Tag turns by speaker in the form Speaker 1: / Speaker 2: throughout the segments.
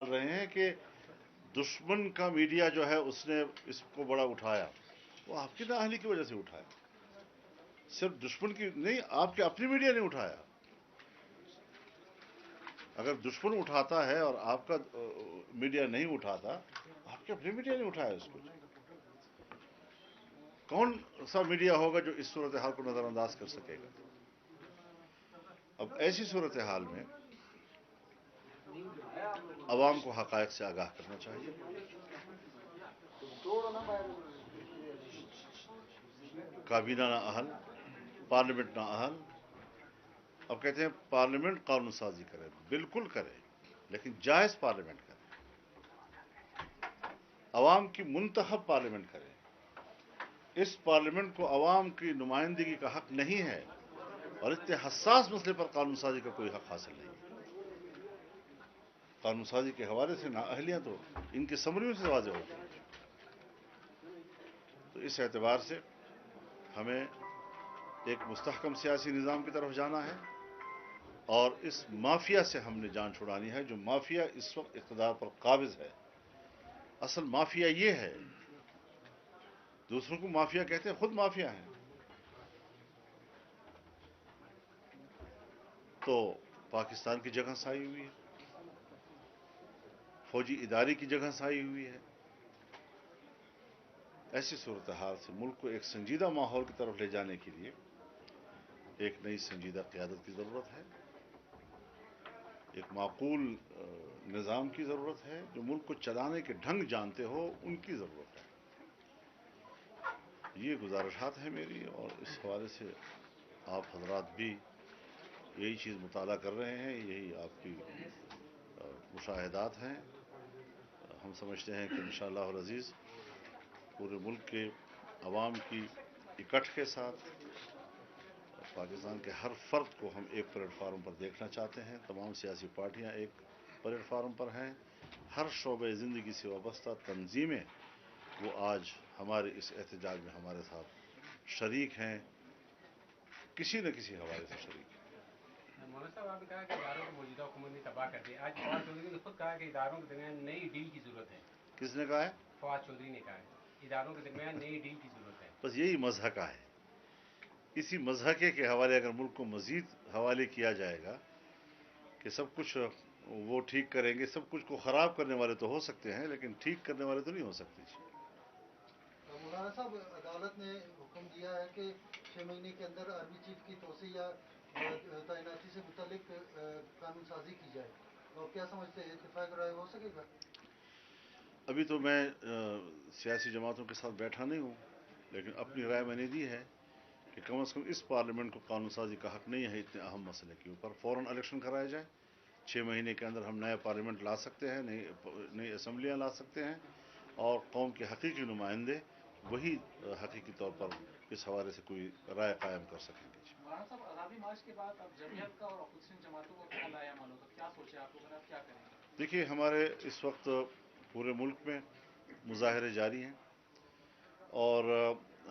Speaker 1: कर रहे हैं कि दुश्मन का मीडिया जो है उसने इसको बड़ा उठाया। वो आपकी नाअहली की वजह से उठाया, सिर्फ दुश्मन की नहीं, आपके अपनी मीडिया ने उठाया। अगर दुश्मन उठाता है और आपका मीडिया नहीं उठाता, आपके अपने मीडिया ने उठाया इसको। कौन सा मीडिया होगा जो इस सूरत हाल को नजरअंदाज कर सकेगा? अब ऐसी सूरत हाल में अवाम को हकायक से आगाह करना चाहिए। काबीना ना अहल, पार्लियामेंट ना अहल। अब कहते हैं पार्लियामेंट कानून साजी करे, बिल्कुल करे, लेकिन जायज पार्लियामेंट करे, अवाम की मुंतखब पार्लियामेंट करे। इस पार्लियामेंट को अवाम की नुमाइंदगी का हक नहीं है और इतने हसास मसले पर कानून साजी का कोई हक हासिल नहीं है। कानून साजी के हवाले से नाअहलियां तो इनकी समरियों से वाज़ेह होती हैं। तो इस एतबार से हमें एक मुस्तहकम सियासी निज़ाम की तरफ जाना है और इस माफिया से हमने जान छुड़ानी है, जो माफिया इस वक्त इक़्तिदार पर काबिज है। असल माफिया ये है, दूसरों को माफिया कहते हैं, खुद माफिया हैं। तो पाकिस्तान की जगह साई हुई है, फौजी इदारे की जगह साई हुई है। ऐसी सूरत हाल से मुल्क को एक संजीदा माहौल की तरफ ले जाने के लिए एक नई संजीदा क़यादत की ज़रूरत है, एक माकूल निज़ाम की ज़रूरत है, जो मुल्क को चलाने के ढंग जानते हो, उनकी ज़रूरत है। ये गुजारिशात है मेरी, और इस हवाले से आप हजरात भी यही चीज़ मुताला कर रहे हैं, यही आपकी मुशाहिदात हैं। हम समझते हैं कि इंशाअल्लाह अज़ीज़ पूरे मुल्क के अवाम की इकट्ठ के साथ पाकिस्तान के हर फर्द को हम एक प्लेटफार्म पर देखना चाहते हैं। तमाम सियासी पार्टियां एक प्लेटफार्म पर हैं। हर शोबे ज़िंदगी से वाबस्ता तंजीमें वो आज हमारे इस एहतजाज में हमारे साथ शरीक हैं, किसी न किसी हवाले से शरीक हैं।
Speaker 2: मौलाना साहब, आपने कहा कि इदारों को मौजूदा हुकूमत ने तबाह कर दिया। आज फवाद चौधरी ने खुद कहा कि इदारों के दरमियान नई डील की जरूरत है।
Speaker 1: किसने कहा है?
Speaker 2: फवाद चौधरी ने कहा है इदारों के दरमियान नई डील की जरूरत है।
Speaker 1: बस यही मज़हका है। इसी मज़हके के हवाले अगर मुल्क को मज़ीद हवाले किया जाएगा कि सब कुछ वो ठीक करेंगे, सब कुछ को ख़राब करने वाले तो हो सकते हैं, लेकिन ठीक करने वाले तो नहीं हो सकते।
Speaker 3: मौलाना साहब, अदालत ने हुक्म दिया है कि 6 महीने के अंदर आर्मी चीफ की तोसी या तैनाती से मुतल्लिक कानून साजी की जाए, तो क्या समझते हैं इत्तेफाक राय हो सकेगा?
Speaker 1: अभी तो मैं सियासी जमातों के साथ बैठा नहीं हूँ, लेकिन अपनी राय मैंने दी है कि कम से कम इस पार्लियामेंट को कानून साजी का हक नहीं है इतने अहम मसले के ऊपर। फ़ौरन इलेक्शन कराया जाए, 6 महीने के अंदर हम नया पार्लियामेंट ला सकते हैं, नई असम्बलियाँ ला सकते हैं, और कौम के हकीकी नुमाइंदे वही हकीकी तौर पर इस हवाले से कोई राय कायम कर सकेंगे।
Speaker 4: मौलाना साहब, आज़ादी मार्च के बाद अब जमहूरियत का और अपोजिशन जमातों का क्या लायामाल होगा, क्या सोचे आप लोगों ने, आप क्या करेंगे?
Speaker 1: देखिए, हमारे इस वक्त पूरे मुल्क में मुजाहरे जारी हैं और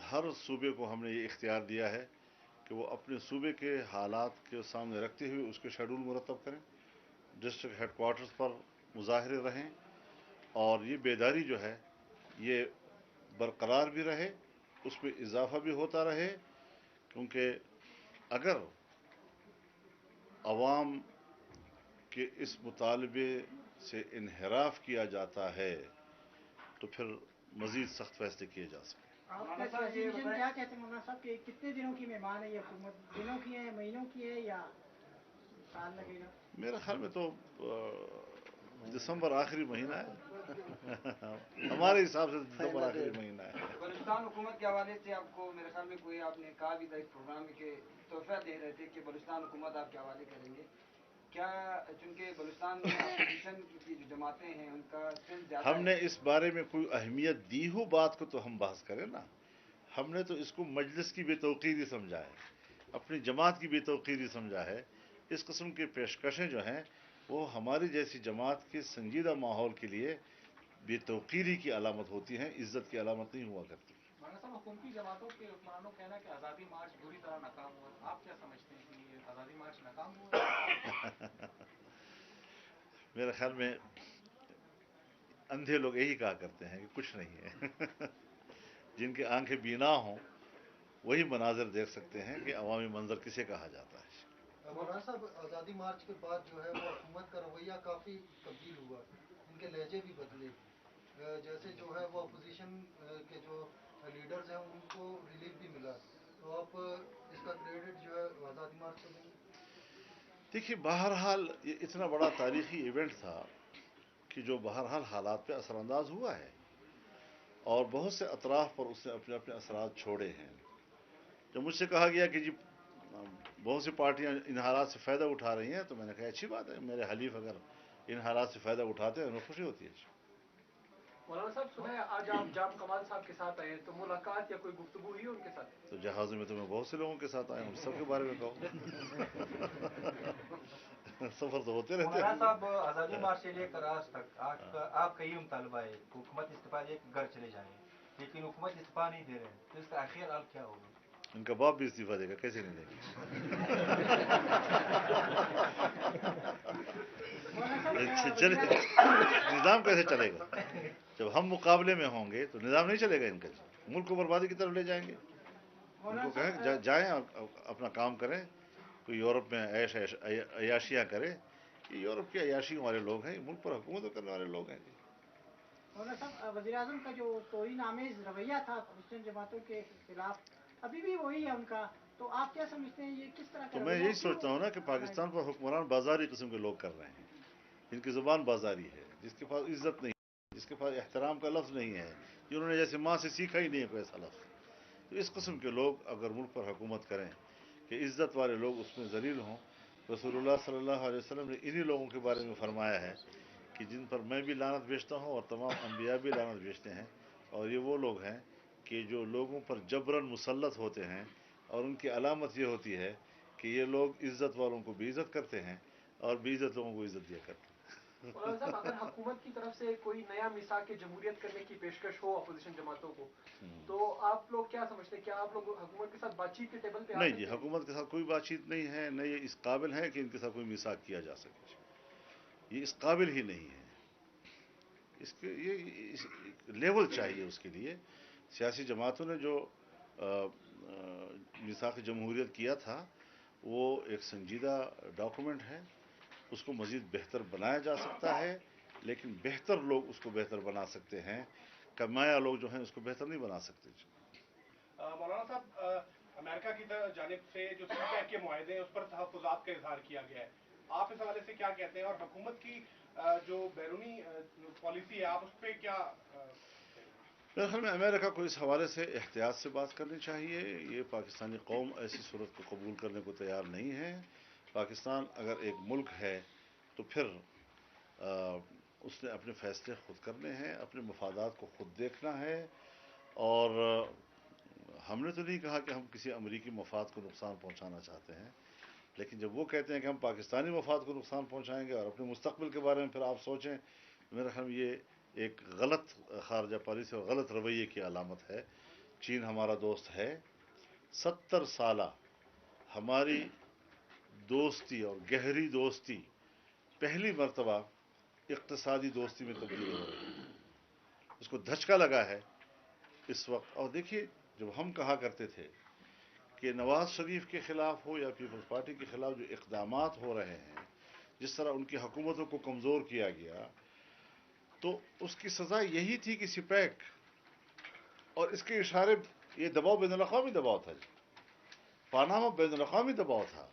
Speaker 1: हर सूबे को हमने ये इख्तियार दिया है कि वो अपने सूबे के हालात के सामने रखते हुए उसके शेड्यूल मुरतब करें, डिस्ट्रिक्ट हेडकोार्टर्स पर मुजाहरे रहें, और ये बेदारी जो है ये बरकरार भी रहे, उसमें इजाफा भी होता रहे, क्योंकि अगर अवाम के इस मुतालबे से इनहराफ किया जाता है तो फिर मजीद सख्त फैसले किए जा सकते हैं।
Speaker 5: आपका सियासी मिशन क्या कहते हैं मौलाना साहब कि कितने दिनों की मेहमान है ये हुकूमत? दिनों की है, महीनों की है, या साल लगेगा?
Speaker 1: मेरे ख्याल में तो दिसंबर आखिरी महीना है। हमारे हिसाब से दिसंबर आखिरी महीना है।
Speaker 6: बलूचिस्तान हुकूमत के हवाले से आपको मेरे ख्याल में कोई आपने कहा भी था इस प्रोग्राम में कि तोहफा दे रहे थे कि बलूचिस्तान हुकूमत आपके हवाले करेंगे, क्या चूंकि बलूचिस्तान में अपोजिशन की जो जमातें हैं उनका स्ट्रेंथ ज़्यादा
Speaker 1: हमने
Speaker 6: है,
Speaker 1: इस बारे में कोई अहमियत दी हो बात को तो हम बहस करें ना। हमने तो इसको मजलिस की बेतौकीरी समझा है, अपनी जमात की बेतौकीरी समझा है। इस किस्म की पेशकशें जो हैं वो हमारी जैसी जमात के संजीदा माहौल के लिए बेतौकीरी की अलामत होती हैं, इज्जत की अलामत नहीं हुआ करती।
Speaker 4: मौलाना साहब, हुकूमती जमातों के हुक्मरानों का कहना है कि आज़ादी मार्च बुरी तरह नाकाम हुआ। आप क्या समझते हैं कि ये आज़ादी मार्च नाकाम हुआ?
Speaker 1: मेरे ख्याल में अंधे लोग यही कहा करते हैं कि कुछ नहीं है। जिनकी आंखें बीना हों वही मनाजिर देख सकते हैं कि अवामी मंजर किसे कहा जाता है।
Speaker 3: मौलाना साहब, आज़ादी मार्च के बाद जो है वो हुकूमत का रवैया काफ़ी तब्दील हुआ, इनके लहजे भी बदले। जैसे जो है वो अपोजिशन के जो लीडर्स हैं उनको रिलीफ भी मिला, तो आप इसका क्रेडिट जो है आज़ादी मार्च को देंगे?
Speaker 1: देखिए, बहरहाल ये इतना बड़ा तारीखी इवेंट था कि जो बहरहाल हालात पे असरअंदाज हुआ है और बहुत से अतराफ पर उसने अपने अपने असरात छोड़े हैं। जब मुझसे कहा गया कि जी बहुत सी पार्टियां इन हालात से फ़ायदा उठा रही हैं, तो मैंने कहा अच्छी बात है, मेरे हलीफ अगर इन हालात से फ़ायदा उठाते हैं उन्हें खुशी होती है।
Speaker 4: मौलाना साहब, सुना है आज आप जाम कमाल साहब के साथ आए हैं, तो मुलाकात या कोई गुफ्तगू हुई उनके साथ?
Speaker 1: तो जहाज़ में तो मैं बहुत से लोगों के साथ आया हूँ, सबके बारे में कहूँ। सफ़र तो होते रहते
Speaker 7: मौलाना
Speaker 1: हैं।
Speaker 7: साहब, आज़ादी मार्च से लेकर आज तक आप कई मुतालबा है हुकूमत इस्तीफा दे के घर चले जाएं, लेकिन हुकूमत इस्तीफा नहीं दे रहे हैं, तो इसका आखिर हाल क्या होगा?
Speaker 1: इनका बाप भी इस्तीफा देगा, कैसे नहीं देगा? चले निज़ाम कैसे चलेगा? जब हम मुकाबले में होंगे तो निज़ाम नहीं चलेगा इनका। मुल्क को बर्बादी की तरफ ले जाएंगे। उनको कहें जाएं अपना काम करें, कोई यूरोप में अयाशियाँ करे। ये यूरोप के अयाशियों वाले लोग हैं, मुल्क पर हुकूमत करने वाले लोग हैं।
Speaker 5: मौलाना साहब, वज़ीर आज़म का जो तोहीन आमेज़ रवैया था मुस्लिम जमातों के खिलाफ अभी भी वही है उनका, तो आप क्या समझते हैं ये किस तरह का
Speaker 1: तो मैं यही सोचता हूँ ना कि पाकिस्तान पर हुक्मरान बाजारी किस्म के लोग कर रहे हैं, जिनकी ज़ुबान बाजारी है, जिसके पास इज्जत नहीं है, जिसके पास एहतराम का लफ्ज़ नहीं है, जिन्होंने जैसे माँ से सीखा ही नहीं है कोई ऐसा लफ्ज़। तो इस किस्म के लोग अगर मुल्क पर हुकूमत करें कि इज़्ज़त वाले लोग उसमें ज़लील हों, रसूलुल्लाह सल्लल्लाहु अलैहि वसल्लम ने इन्हीं लोगों के बारे में फरमाया है कि जिन पर मैं भी लानत भेजता हूँ और तमाम अम्बिया भी लानत भेजते हैं, और ये वो लोग हैं कि जो लोगों पर जबरन मुसल्लत होते हैं, और उनकी अलामत ये होती है कि ये लोग इज़्ज़त वालों को बेइज्जत करते हैं और बेइज्जत लोगों को इज़्ज़त दिया करते हैं।
Speaker 4: मौलाना साहब, अगर हुकूमत की तरफ से कोई नया मिसाक जमहूरियत करने की पेशकश हो अपोजिशन जमातों को, तो आप लोग क्या समझते हैं, क्या आप लोग हुकूमत के साथ बातचीत के टेबल पे आ
Speaker 1: नहीं
Speaker 4: सकते
Speaker 1: जी,
Speaker 4: हैं?
Speaker 1: हुकूमत के साथ कोई बातचीत नहीं है, न ये इस काबिल है कि इनके साथ कोई मिसाक किया जा सके। ये इस काबिल ही नहीं है। इसके ये लेवल चाहिए उसके लिए। सियासी जमातों ने जो मिसाक जमहूरियत किया था वो एक संजीदा डॉक्यूमेंट है, उसको मज़ीद बेहतर बनाया जा सकता है, लेकिन बेहतर लोग उसको बेहतर बना सकते हैं, कमाया लोग जो हैं उसको बेहतर नहीं बना सकते।
Speaker 8: मौलाना साहब, अमेरिका की जानिब से जो सीपैक के मुआहदे हैं उस पर तहफ़्फ़ुज़ात का इजहार किया गया है, आप इस हवाले से क्या कहते हैं, और हुकूमत की जो बैरूनी पॉलिसी है आप उस पर क्या
Speaker 1: मेरे ख्याल में अमेरिका को इस हवाले से एहतियात से बात करनी चाहिए। ये पाकिस्तानी कौम ऐसी सूरत को कबूल करने को तैयार नहीं है। पाकिस्तान अगर एक मुल्क है तो फिर उसने अपने फ़ैसले खुद करने हैं, अपने मफादात को खुद देखना है। और हमने तो नहीं कहा कि हम किसी अमरीकी मफाद को नुकसान पहुंचाना चाहते हैं, लेकिन जब वो कहते हैं कि हम पाकिस्तानी मफाद को नुकसान पहुंचाएंगे और अपने मुस्तकबिल के बारे में फिर आप सोचें, तो मेरे ख्याल में ये एक गलत खारजा पॉलिसी और गलत रवैये की अलामत है। चीन हमारा दोस्त है, 70 साला हमारी दोस्ती और गहरी दोस्ती पहली मरतबा इक़्तिसादी दोस्ती में तब्दील हो रही है। उसको धचका लगा है इस वक्त। और देखिए, जब हम कहा करते थे कि नवाज शरीफ के खिलाफ हो या पीपल्स पार्टी के खिलाफ जो इक़दामात हो रहे हैं, जिस तरह उनकी हुकूमतों को कमज़ोर किया गया, तो उसकी सज़ा यही थी कि सिपैक और इसके इशारे, ये दबाव बैनुल-अक़वामी दबाव था, पानामा बैनुल-अक़वामी दबाव था,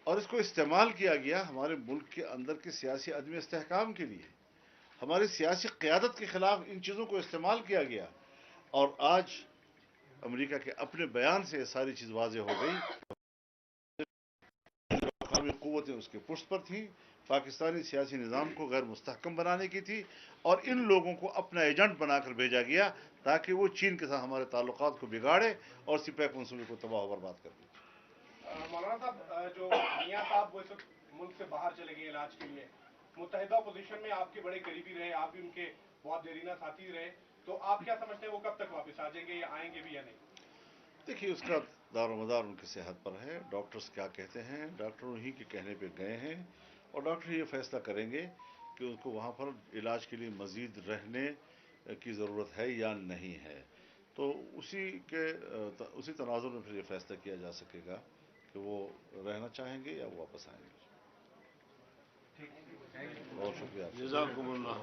Speaker 1: और इसको इस्तेमाल किया गया हमारे मुल्क के अंदर के सियासी अदम इस्तेहकाम के लिए। हमारी सियासी क़यादत के खिलाफ इन चीज़ों को इस्तेमाल किया गया। और आज अमेरिका के अपने बयान से सारी चीज़ वाज़ेह हो गई। मकामी क़ुव्वतें उसके पुष्ट पर थीं, पाकिस्तानी सियासी निज़ाम को गैर मुस्तहकम बनाने की थी, और इन लोगों को अपना एजेंट बनाकर भेजा गया ताकि वो चीन के साथ हमारे ताल्लुकात को बिगाड़े और सिपैक मंसूबे को तबाह व बर्बाद कर दे।
Speaker 8: मौलाना साहब, जो मियां साहब वो इस वक्त मुल्क से बाहर चले गए इलाज के लिए, मुत्तहिदा पोजीशन में आपके बड़े करीबी रहे, आप भी उनके बहुत देरीना साथी रहे, तो आप क्या समझते हैं वो कब तक वापस आ जाएंगे या आएंगे भी या नहीं?
Speaker 1: देखिए, उसका दारोमदार उनकी सेहत पर है। डॉक्टर्स क्या कहते हैं, डॉक्टरों ही के कहने पे गए हैं, और डॉक्टर ये फैसला करेंगे کہ ان کو وہاں پر علاج کے لیے مزید رہنے کی ضرورت ہے یا نہیں ہے. تو اسی تناظر میں پھر یہ فیصلہ کیا جا سکے گا کہ وہ رہنا چاہیں گے یا وہ واپس آئیں گے. بہت شکریہ.
Speaker 9: جزاکم اللہ.